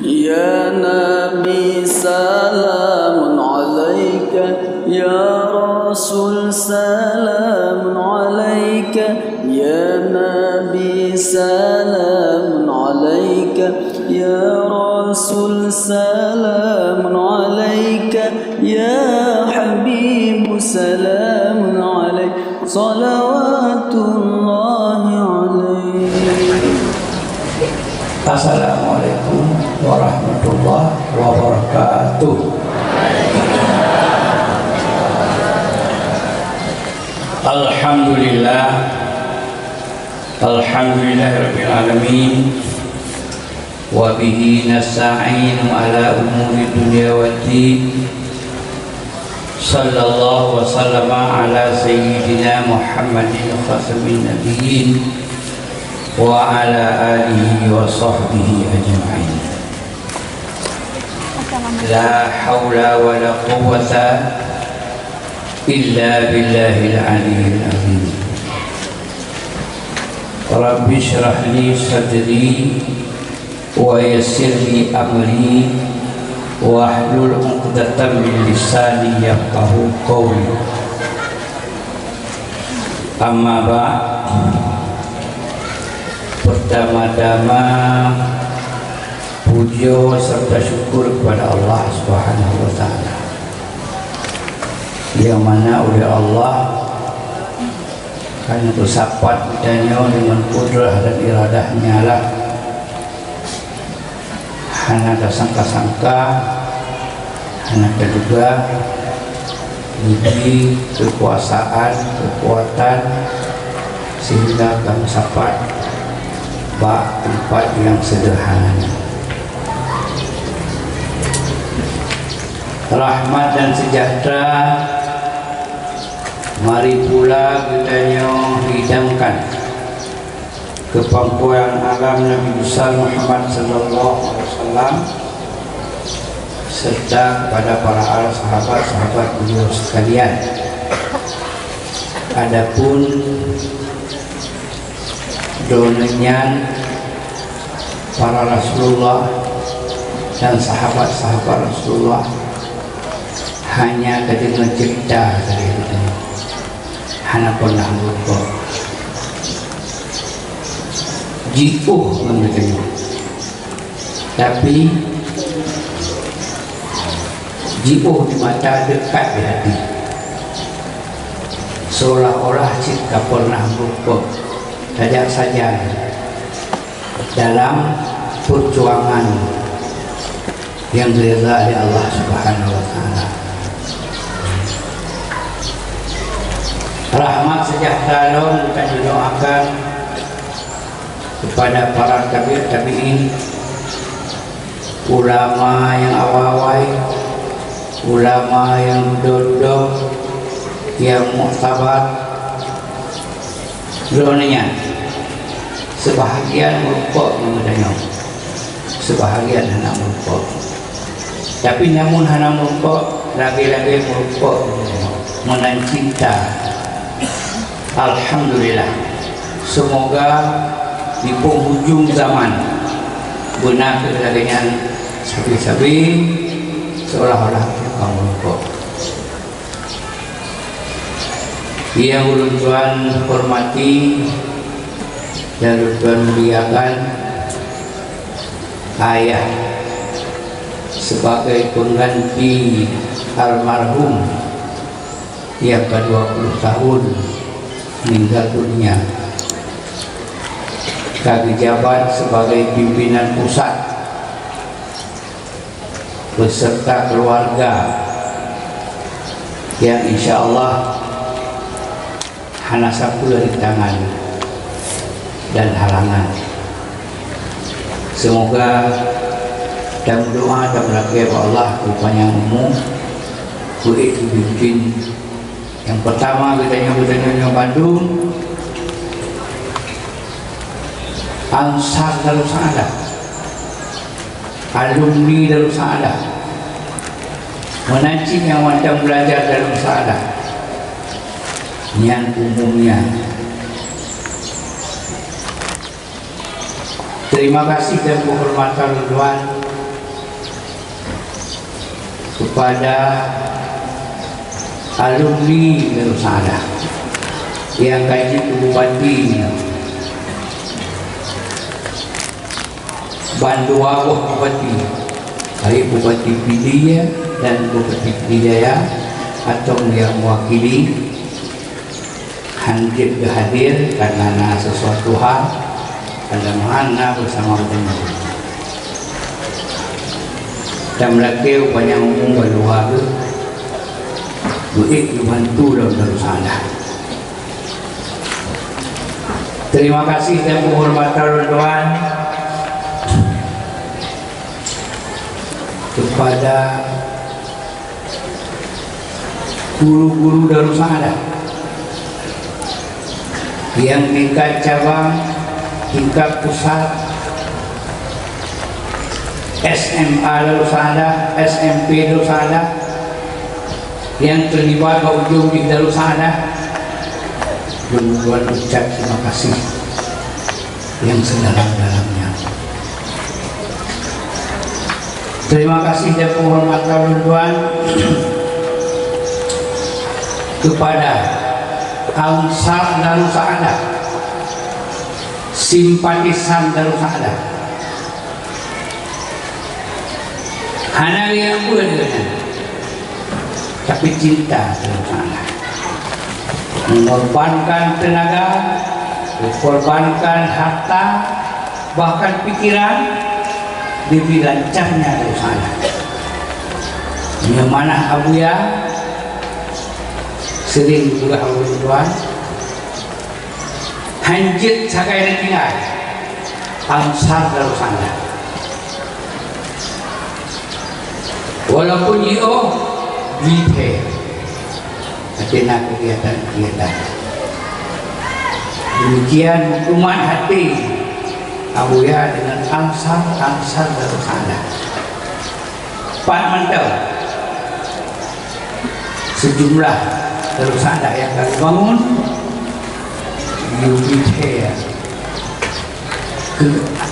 يا نبي سلام عليك، يا رسول سلام عليك، يا نبي سلام عليك، يا رسول سلام عليك، يا حبيب سلام عليك، صلوات الله عليك. Assalamualaikum warahmatullahi wabarakatuh. Alhamdulillah, alhamdulillahirabbil alamin, wa bihi nasta'inu ala umuri dunya waddin. Sallallahu wa sallama ala sayyidina Muhammadin khatamin nabiyyin wa ala alihi wa sahbihi ajma'in. La hawla wa la quwwata illa billahil aliyyil azim. Rabbi shrah li sadri wa yassir li amri wahlul 'uqdatam min lisani yafqahu qawli. Amma ba'd. Pertama-tama puja serta syukur kepada Allah Subhanahu wa taala, yang mana oleh Allah karena bersapat kitanya dengan kudrah dan iradahnya lah, hanya ada sangka-sangka, hanya juga budi kekuasaan, kekuatan, sehingga kami sapat tempat yang sederhana. Rahmat dan sejahtera mari pula kitanya hidangkan ke pangkuan alam Nabi besar Muhammad sallallahu alaihi wasallam serta kepada para sahabat-sahabat beliau sekalian. Adapun donanya para Rasulullah dan sahabat-sahabat Rasulullah hanya ketika cerita dari itu, hanya pernah lupa jiuh mengertinya, tapi jiuh di mata, dekat di hati, seolah-olah jika pernah lupa saja dalam perjuangan yang diridhai oleh Allah Subhanahu wa taala. Rahmat sejahtera kita doakan kepada para tabi'in, ulama yang awal, ulama yang duduk, yang muktabar. Dunia sebahagian merupakan mengenai, sebahagian hanya merupakan, tapi namun hanya merupakan lagi-lagi merupakan mengenai cinta. Alhamdulillah, semoga di penghujung zaman benar kedatangan sabi-sabi seolah-olah kamu merupakan. Yang ulun Tuhan hormati dan ulun Tuhan muliakan, ayah sebagai pengganti almarhum yang ke-20 tahun meninggal dunia, kaki jabat sebagai pimpinan pusat beserta keluarga yang insya Allah hanya satu dari tangan dan halangan. Semoga dan berdoa dan berdoa Allah rupanya umum kulit bikin. Yang pertama kita yang Bandung, Ansar Darus Saadah, alumni Darus Saadah, menancing yang macam belajar Darus Saadah yang umumnya. Terima kasih dan penghormatan Tuhan kepada alumni Darussalam yang kaji Bupati Banduawah Bupati, baik Bupati Pidijaya dan Bupati Pidijaya atau yang mewakili hadir karena sesuatu hal pada mana bersama dengan dan mereka banyak umum berluar duit dibantu dalam Darussalam. Terima kasih dan penghormatan tuan kepada guru-guru Darussalam yang tingkat cabang, tingkat pusat, SMA Darussalam, SMP Darussalam yang terlibat ujung di Darussalam. Tuan ucap terima kasih yang sedalam-dalamnya. Terima kasih dan penghormatan tuan kepada Ansar Darussalam, simpatisan Darussalam. Hanya yang dengan tapi cinta Darussalam, mengorbankan tenaga, mengorbankan harta, bahkan pikiran demi lancarnya Darussalam. Yang mana Abuya sering juga tuan hanjit sakai tinggal Ansar Darussalam. Walaupun iyo bite atina kegiatan-kegiatan demikian hukuman hati Abuya dengan Ansar Darussalam. Pak Mantau sejumlah Darussalam yang kami bangun bite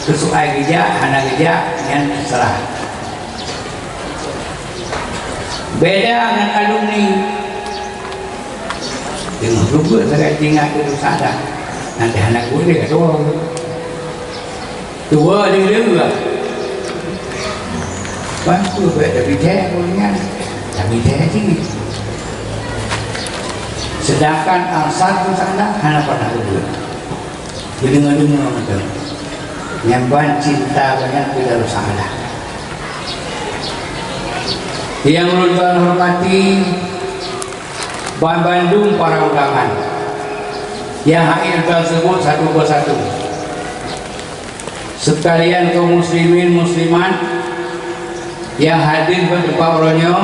kesuai geja, anak geja yang terserah. Beda dengan alumni yang juga saya tinggal di Darussalam. Nanti anak gue dia tua dia juga bantu beda bida punya tapi dia tinggi. Sedangkan Ansar Darussalam hanya pada kedua. Jadi dengar macam nyamban cinta banyak di Darussalam. Yang menonton hormati Bandung para undangan yang hadir tersebut satu persatu, sekalian kaum muslimin muslimat yang hadir pada Pak Ronyo,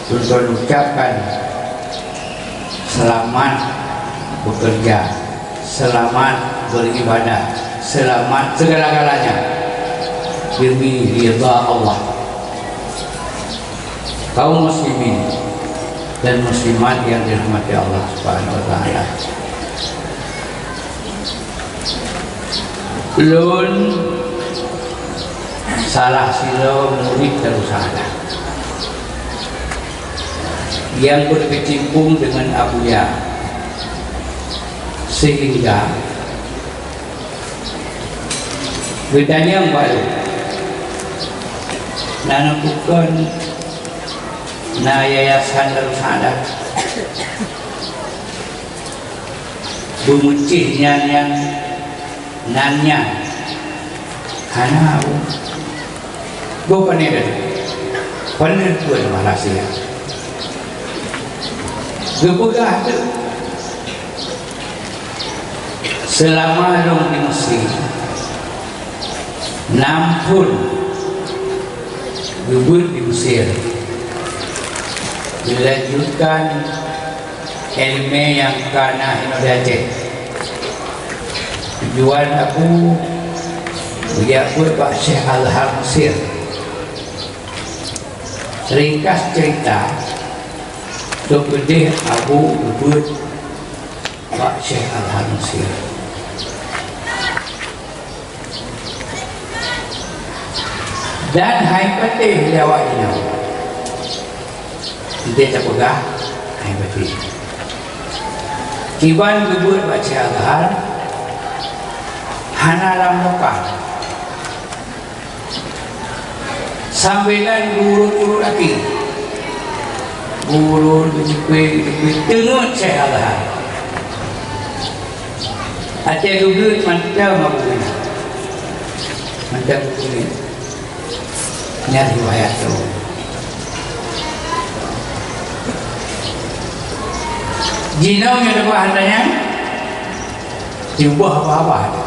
untuk ucapkan selamat bekerja, selamat beribadah, selamat segala-galanya demi ridha Allah. Kaum muslimin dan muslimat yang dirahmati Allah Subhanahu wa taala. Lun salah silo murid Darussalam yang berkecimpung dengan Abuya sehingga bedanya yang baru nanamkan na yayasan Darussalam bumucihnya yang nanya karena gue panen tuan Malaysia gue pegah tu selama dong di Mesir nampun gubur di Mesir dilanjutkan ilmu yang karena Indonesia. Tujuan aku dia buat Pak Syekh Al-Har Mesir. Ringkas cerita Tokudih aku buat Pak Syekh Al-Har Mesir. Dan hai patih lewat ini dia tak pegah hai patih kiban gebut baca Al-Qur'an hana lam lokah sambilan guru-guru lagi guru dicukupi tengok saya Al-Qur'an ada gebut mantap mabuin mantap mabuin nyari riwayat tu jinau yang dapat hartanya diubah apa-apa ada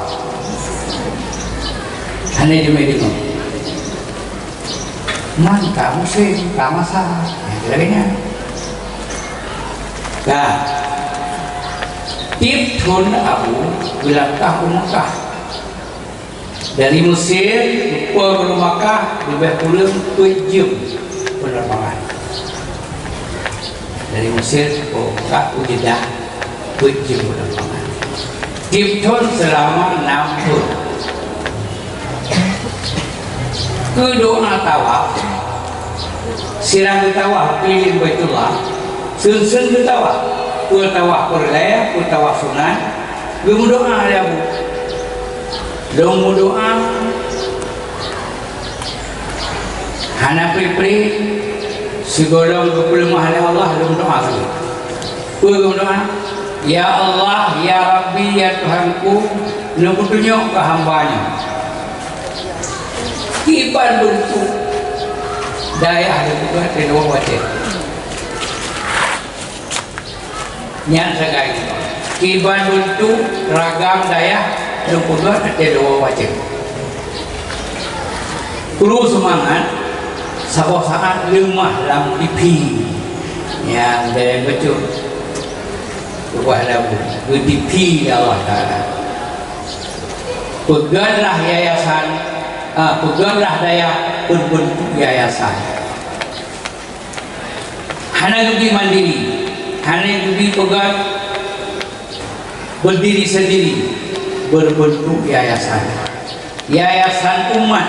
hanya dia mediko man kamu sih tak masalah kira-kira dah tip tun Abu bilangkah Mekah dari Mesir ke Makkah lebih kurang 7 jam penerbangan dari Mesir ke Makkah ke Jeddah 7 jam penerbangan tip tun selama 6 tahun ke doa tawaf sirang ke tawaf keliling Baitullah sen-sen ke tawaf perlaya ke tawaf sunat ke doa ya Bu dong doa hana pri segolong kepelemah Allah dong doa lagi doa ya Allah ya Rabbi ya Tuhanku lu tunjuk ke hambanya kiban bentuk daya ada juga di luar wajah nyan segai kiban bentuk ragam daya yang kedua ada dua wajah perlu semangat sabah saat lemah dalam tipi yang dari betul kepada tipi Allah Ta'ala peganglah yayasan peganglah daya berbentuk yayasan hanya lebih mandiri hanya lebih pegang berdiri sendiri berbentuk yayasan umat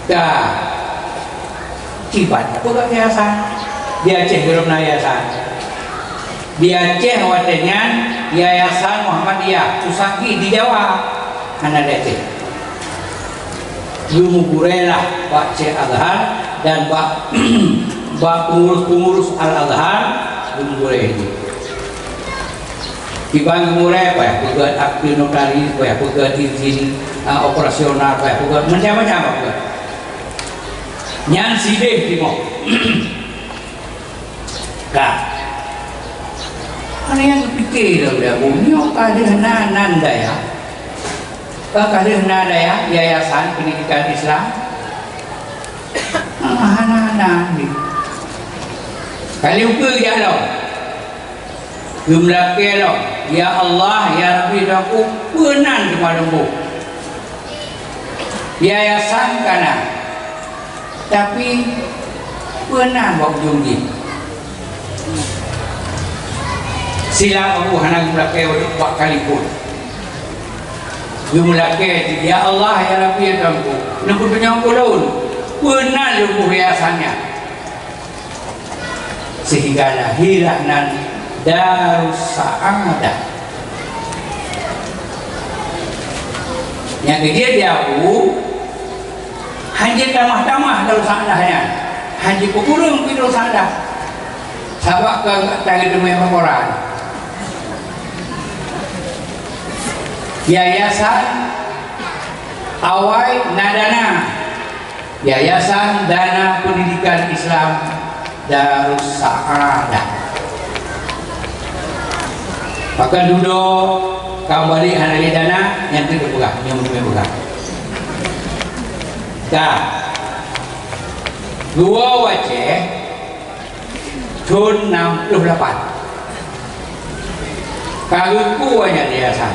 dah kibat pegang yayasan di Aceh belum yayasan di Aceh watenya yayasan Muhammadiyah Usaki di Jawa hanya di Aceh ilmu gurelah Pak Cik Azhar dan Pak pengurus Al-Azhar ilmu gure ini dibang mulai apa ya pegat aktif notaris apa ya pegat izin operasional apa ya pegat macam-macam apa nyan sideh timo kak ana yang pikir dah bunyo kadehna nanda ya kadehna ya yayasan pendidikan Islam hana ni kali ukur dia lo jumlah kelo ya Allah ya Rabbi aku penan kepadamu yayasan kana tapi penan bau jumlah sila aku hana jumlah kelo 4 kali pun jumlah kelo ya Allah ya Rabbi aku nak punya aku daun penan jumlah yayasannya sehingga lahirlah nan Darus Sa'adah yang dia jauh hanya tamah-tamah Darus Sa'adahnya hanya kurang Darus Sa'adah sabak ke tangan demi orang yayasan awai nadana yayasan dana pendidikan Islam Darus Sa'adah maka duduk kembali hari dana yang tidak buka yang buka dah dua wajah tahun 68 kaguku banyak yayasan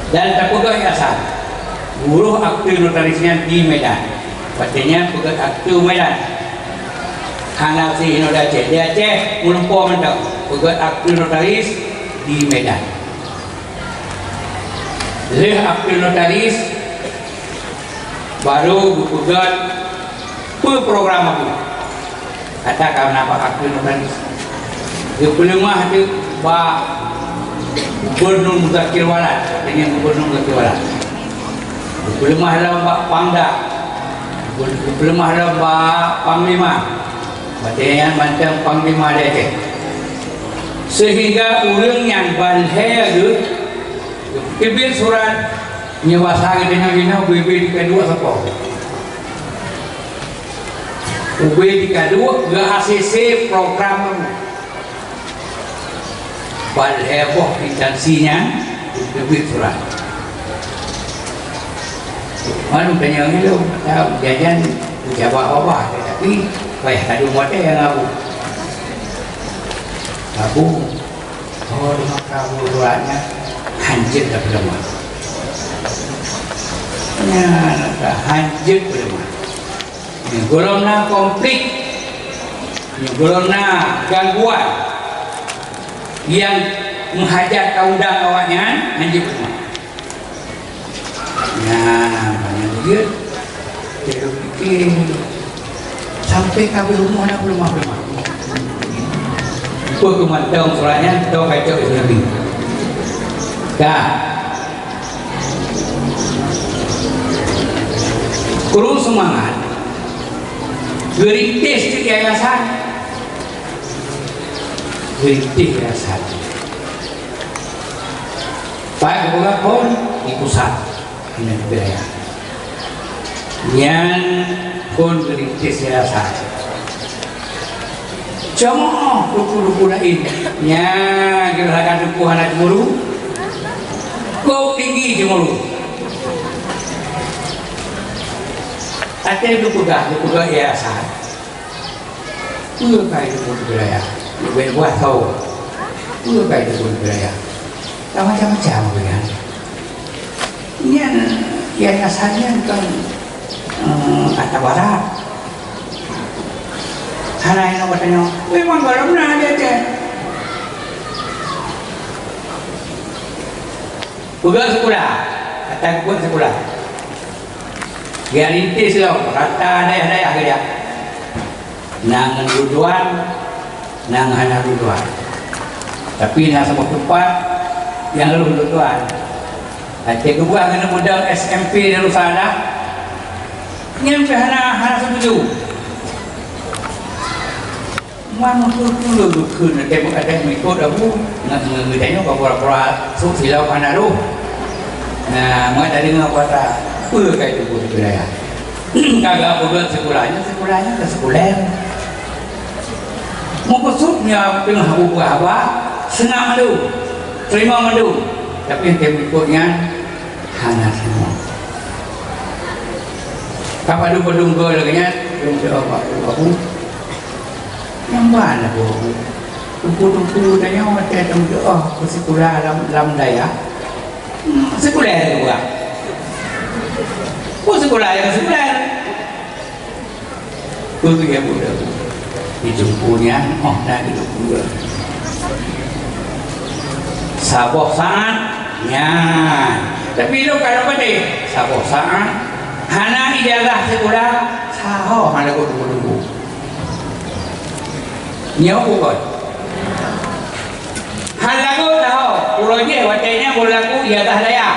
dan tak pegang yayasan buruh aktif notarisnya di Medan artinya pegang aktif Medan hana si Hino Aceh di Aceh melumpur mentau pegat aktif notaris di Medan leh akil notaris baru bukugan program aku kata karena apa akil notaris dia pelemah dia pak gubernur muzakir walat dengan gubernur muzakir walat pelemah dalam pak pangda pelemah dalam pak panglima bagian macam panglima dia sehingga orang yang balhaya itu kebir surat nyewasa dengan gina UB kedua siapa UB kedua ke ACC program balhaya boh instansinya kebir surat malu tanya ni lo jajan jawab apa tapi baik ada muat yang aku oh dengan kamu suratnya hancur dah pelemah ya hancur pelemah ini golongan konflik ini golongan gangguan yang menghajat undang awaknya hancur pelemah nah banyak dia dia fikir sampai ke rumah nak pelemah tôi cùng hoạt động suratnya kita baca Islami. Dah. Kurung semangat. Gerintis di yayasan. Gerintis yayasan. Pak kebuka pun di pusat ini wilayah. Yang pun gerintis yayasan. Cuma duku-duku lain ya gerakan duku anak mulu kau tinggi cemulu ada duku gak yayasan kayak duku wilayah buat tahu kayak duku wilayah macam-macam kan ini yayasannya kan kata barat Hana yang katanya, memang belum pernah ada je. Bukan sekolah, kata buat sekolah. Dia rintis lah, rata daya dia. Nang duduan, nang hana duduan. Tapi nang semua tempat yang lalu duduan. Hati gua kena modal SMP dan usaha. Nyampe hana setuju. Mana tuคืนtembok ada mikot aku người tanya pura-pura suốt thì lâu mana lu nah mai dari ngapa kayak itu budaya kagak bukan sekolahnya ke sekolah mau kusutnya dengan habu apa senang madu terima madu tapi temboknya hana semua kapan lu berdunggo lagi nya aku yang mana buku tanya macam tu sekolah dalam daya sekolah juga sekolah tu dia budak hidupnya dah hidup juga saboh saatnya tapi lu kalau pada saboh saat hana ijazah sekolah sahoh hana tunggu nhớ cô rồi hal lagu tahu pulaunya wajahnya lagu ya dah daya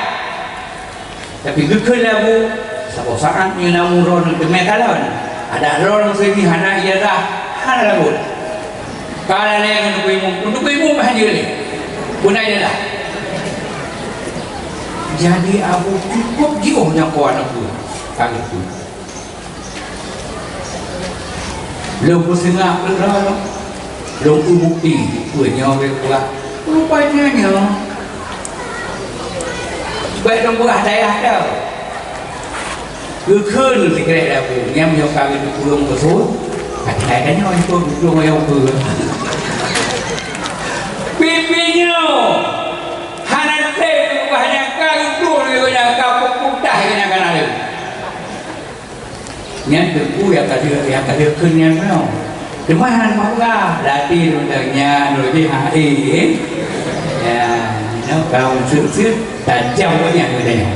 tapi gekul lagu sabo saat ni namu ron kemekalan ada ron segi hana ya dah hal lagu kalau yang untuk ibu bahaya ni punai dia dah jadi aku cukup jauhnya kawan aku kali itu lepas setengah berlalu Long bukti punya mereka rupanya baik dong buah daya dah keun sekali dah pun yang menyokong itu pulang ke sana kadang-kadang orang itu pulang yang ke pipinya hana teh buahnya kau pulang yang kau putah yang kan ada yang terpu yang kada kenyang mau di mana mau lah latih undangnya lebih hari ya Kalau unsur-unsur tajam punya katanya.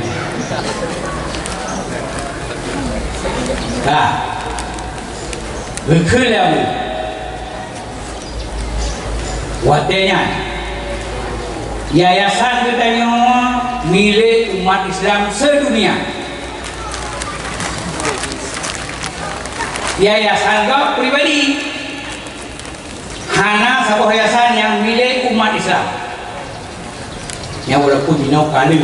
Berkelah watenya yayasan katanya milik umat Islam sedunia. Yayasan kau pribadi hana sebuah yayasan yang milik umat Islam. Yang walaupun dinau kali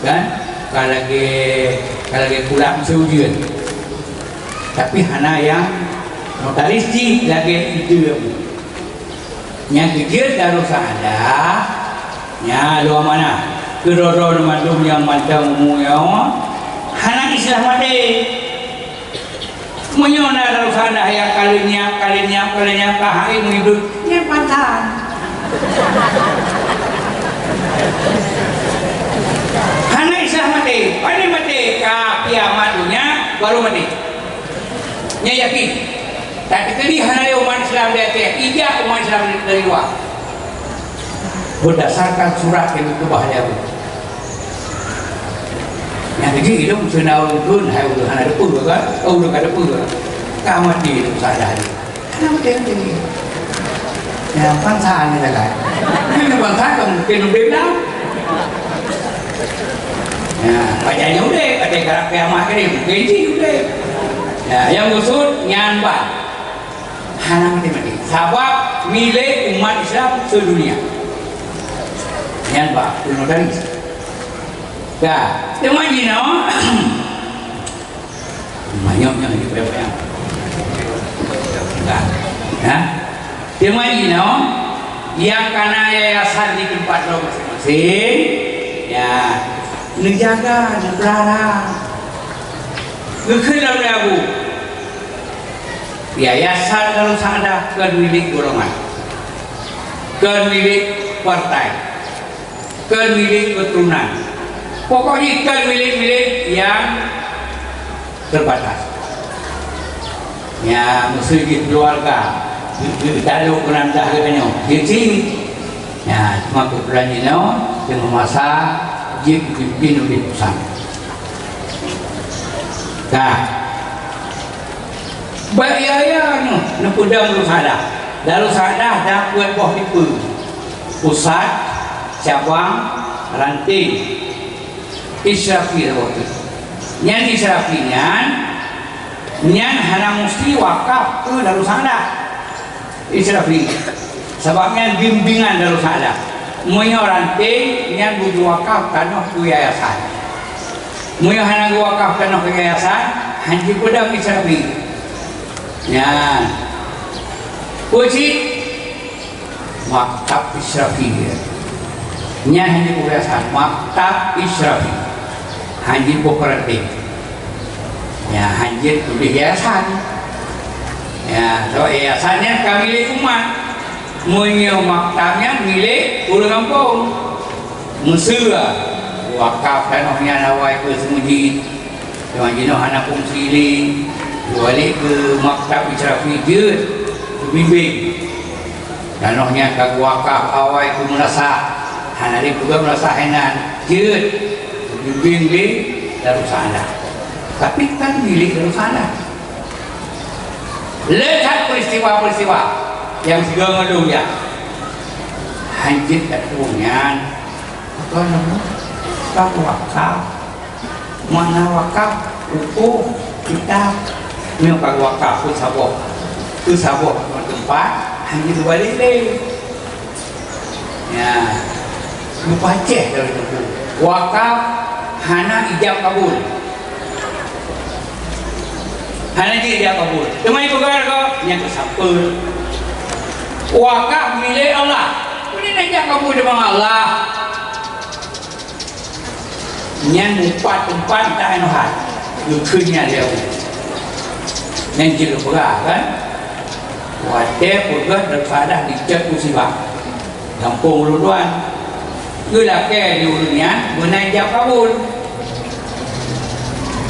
kan kalau lagi pulang seujian, tapi hana yang notaris lagi itu yang kecil taruh ada nya luar mana kedoro mandum yang macam muya hana Islam mati menyona taruh ada yang kalinya kahai menghidup nya pantan hana Islam mati pada mati ke kiamat dunia baru mati nya yakin. Tapi tadi hanya umat Islam dia ijak umat Islam dari luar berdasarkan surat yang itu bahaya. Yang jadi itu senau pun hai udah ada pun kan, udah ada pun kamu di itu sadar. Kenapa dia ini? Yang pansan ni kan? Ini pansan kan mungkin berbeda. Ya, bacanya udah, ada karakter kiamat ini mungkin sih udah. Ya, yang maksud nyanbat. Hana mati-mati sabab milik umat Islam sedunia yang pak kuno dari dah teman jino banyaknya ini berapa yang dah teman jino yang karena yayasan di tempat lo masing-masing ya menjaga negara kekelam lagu yayasan kalau ada ke milik golongan, ke milik partai, ke milik keturunan, pokoknya ke milik-milik yang terbatas. Ya, mesti keluarga, kalau kenanda katanya, jadi, ya cuma kebetulannya dengan masa jik pimpin di pusat. Dah. Bayaya no pudam lalu sada dapat buah tipu pusat cabang ranting israfi waktu yang israfinya yang hanya mesti wakaf tu lalu sada israfi sebabnya bimbingan lalu sada moyo ranting yang butuh wakaf tanah tu yayasan moyo hanya wakaf tanah yayasan hanya pudam israfi. Ya, wajib maktab israfi. Nya hanya kebiasaan maktab israfi. Hanya pokoknya. Ya, hanya tulis yayasan. Ya, so yayasannya kami milik umat. Munyo maktabnya milik urang kampung. Mesir wakaf tanahnya nawai ke semuji. Yang jenuh anak fungsi balik ke maktab israfi je bimbing danahnya ke wakaf awal itu merasa hanari juga merasa enak je bimbing di Darussalam tapi kan milik Darussalam. Lihat peristiwa-peristiwa yang sudah ngeluh ya hancur keturunan apa namanya wakaf mana wakaf buku kitab memang wakaf tu sabuk tempat hanya tu balik leh ya lupa cek dari tu wakaf hana ijab kabul hana ijab kabul cuma itu kan yang kesampul wakaf milik Allah ini ijab kabul dengan Allah yang tempat tak enak lukunya dia yang jelas berah kan wadah purga daripada dicek musibah kampung luduan itu laki di ulunya menajab kabul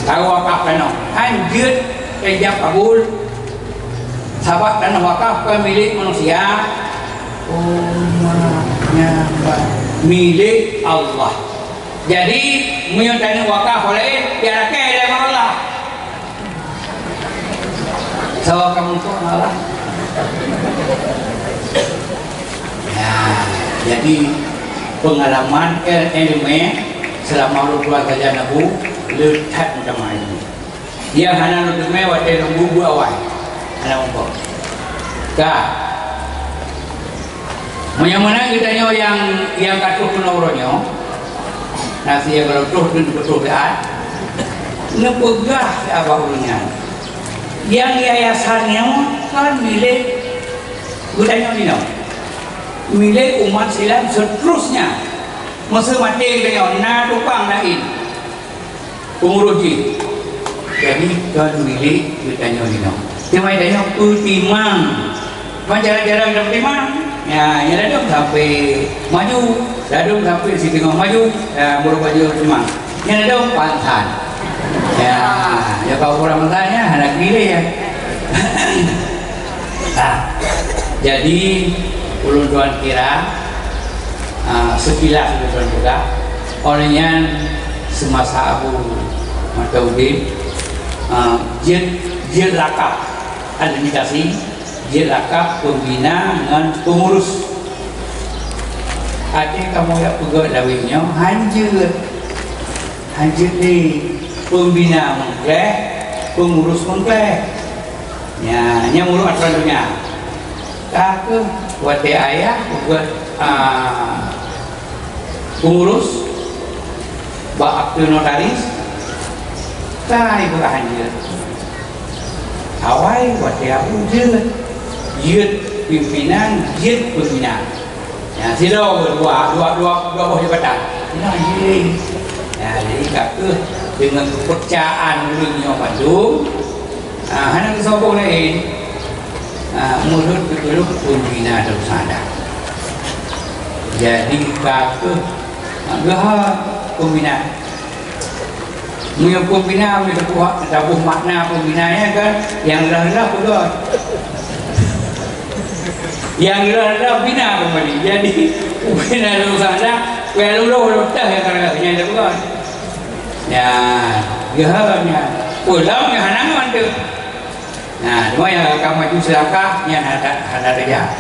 kalau wakaf kan anjir menajab kabul sahabat dan wakaf ke milik manusia umatnya milik Allah. Jadi menyatakan wakaf oleh tiada kaya dari Allah. So kamu tu Allah. Nah, jadi pengalaman ilmu selama 22 tahun aku letak macam ini. Dia hanya untuk mewah dalam buku awal. Hanya untuk. Kah? Mana kita nyo yang katuh penauronyo, nasi yang kalau tuh betul beat, ngepegah apa ulunnya. Yang yayasannya kan milik budaya ni, milik umat Islam seterusnya. Masa mati kita na tukang lain, pengurusi. Jadi kan milik budaya ni. Cuma dia putimang, macam-macam dapat timang. Ya, yang ladung sampai maju, ladung sampai si tengah maju, baru maju cuma. Yang ladung pantan. Ya kalau orang bertanya, anak gila ya. Jadi ulun tuan kira sekilas ulun juga, olehnya semasa Abu Mataudin, jil rakap ada dikasih. Dia lakap pembina dengan pengurus. Adik kamu yang pegang dawinnya hanjur ni pembina mengkleh, pengurus mengkleh. Ya, yang urut aturan dunia. Tak ke buat ayah buat pengurus, buat akte notaris. Tak ibu hanjur. Awal buat aku je. Yud pimpinan, yud pembina. Ya, sila dua bawah jabatan. Sila yud. Ya, jadi kata dengan kepercayaan dunia Bandung, hanya kesombong lain, mulut betul pembina dan sadar. Jadi kata gahar pembina. Punya pembina, dapat makna pembinanya kan, yang rendah pun. Yang rendah bina kembali. Jadi bina lu sana, kalau lu dah yang kadang-kadang ada bukan. Ya, gaharnya, pulang yang hanangan tu. Nah, cuma yang kamu itu selakah, yang ada kerja.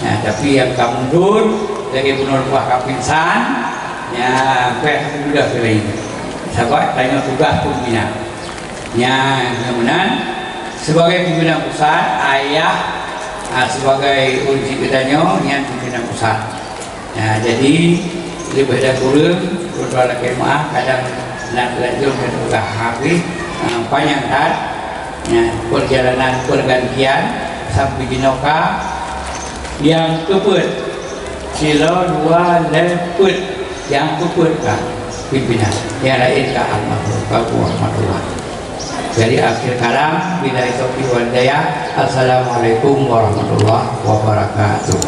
Nah, tapi yang kamu mundur, lagi bunuh buah kapinsan, ya, sudah kali. Sahabat tanya tugas pembina. Ya, kemudian sebagai pembina pusat, ayah sebagai uji katanya yang pimpinan pusat. Nah, jadi lebih dah kurang beberapa kemah kadang nak belajar dan habis panjang tak. Perjalanan pergantian sampai di Noka yang keput sila dua leput yang keput kan pimpinan yang lain ke Alhamdulillah. Jadi akhir kalam bila taufiq wal hidayah. Assalamualaikum warahmatullahi wabarakatuh.